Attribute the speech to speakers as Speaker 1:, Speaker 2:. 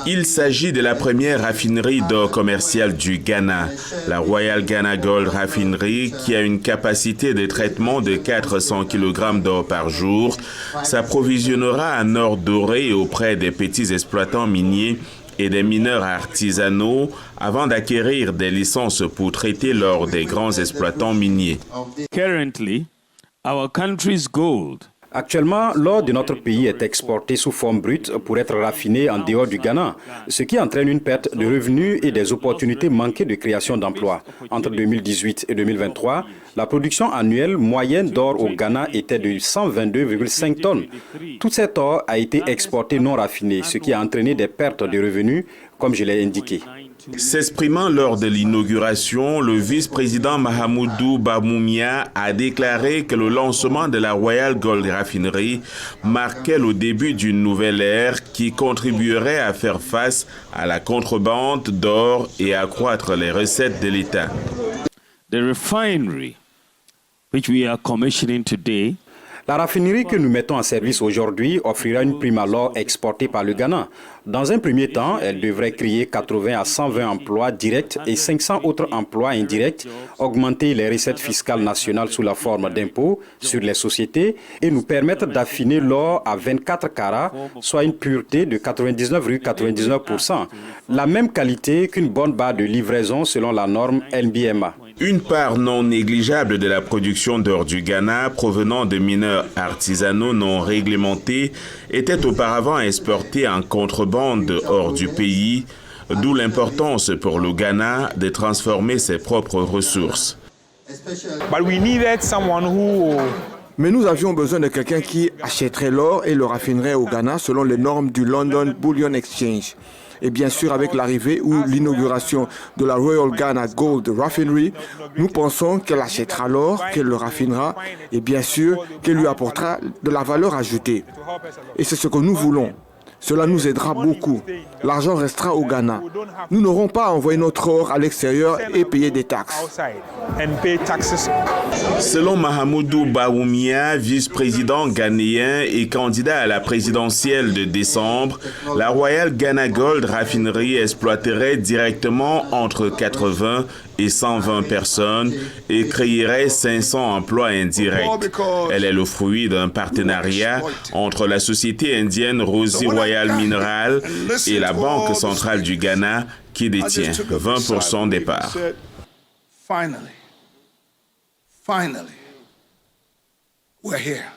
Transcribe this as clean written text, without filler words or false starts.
Speaker 1: Il s'agit de la première raffinerie d'or commerciale du Ghana, la Royal Ghana Gold Refinery, qui a une capacité de traitement de 400 kg d'or par jour, s'approvisionnera en or doré auprès des petits exploitants miniers et des mineurs artisanaux avant d'acquérir des licences pour traiter l'or des grands exploitants miniers.
Speaker 2: Currently, our country's gold.
Speaker 3: Actuellement, l'or de notre pays est exporté sous forme brute pour être raffiné en dehors du Ghana, ce qui entraîne une perte de revenus et des opportunités manquées de création d'emplois. Entre 2018 et 2023, la production annuelle moyenne d'or au Ghana était de 122,5 tonnes. Tout cet or a été exporté non raffiné, ce qui a entraîné des pertes de revenus, comme je l'ai indiqué.
Speaker 1: S'exprimant lors de l'inauguration, le vice-président Mahamudu Bawumia a déclaré que le lancement de la Royal Gold Refinery marquait le début d'une nouvelle ère qui contribuerait à faire face à la contrebande d'or et à accroître les recettes de l'État.
Speaker 2: The refinery, which we are commissioning today,
Speaker 3: la raffinerie que nous mettons en service aujourd'hui offrira une prime à l'or exporté par le Ghana. Dans un premier temps, elle devrait créer 80 à 120 emplois directs et 500 autres emplois indirects, augmenter les recettes fiscales nationales sous la forme d'impôts sur les sociétés et nous permettre d'affiner l'or à 24 carats, soit une pureté de 99,99%, la même qualité qu'une bonne barre de livraison selon la norme NBMA.
Speaker 1: Une part non négligeable de la production d'or du Ghana provenant de mineurs artisanaux non réglementés était auparavant exportée en contrebande hors du pays, d'où l'importance pour le Ghana de transformer ses propres ressources.
Speaker 4: Mais nous avions besoin de quelqu'un qui achèterait l'or et le raffinerait au Ghana selon les normes du London Bullion Exchange. Et bien sûr, avec l'arrivée ou l'inauguration de la Royal Ghana Gold Refinery, nous pensons qu'elle achètera l'or, qu'elle le raffinera et bien sûr qu'elle lui apportera de la valeur ajoutée. Et c'est ce que nous voulons. Cela nous aidera beaucoup. L'argent restera au Ghana. Nous n'aurons pas à envoyer notre or à l'extérieur et payer des taxes.
Speaker 1: Selon Mahamudu Bawumia, vice-président ghanéen et candidat à la présidentielle de décembre, la Royal Ghana Gold Refinery exploiterait directement entre 80 et 120 personnes et créerait 500 emplois indirects. Elle est le fruit d'un partenariat entre la société indienne Rosie Royal Mineral et la Banque centrale du Ghana qui détient 20% des parts.
Speaker 5: Finally, we're here.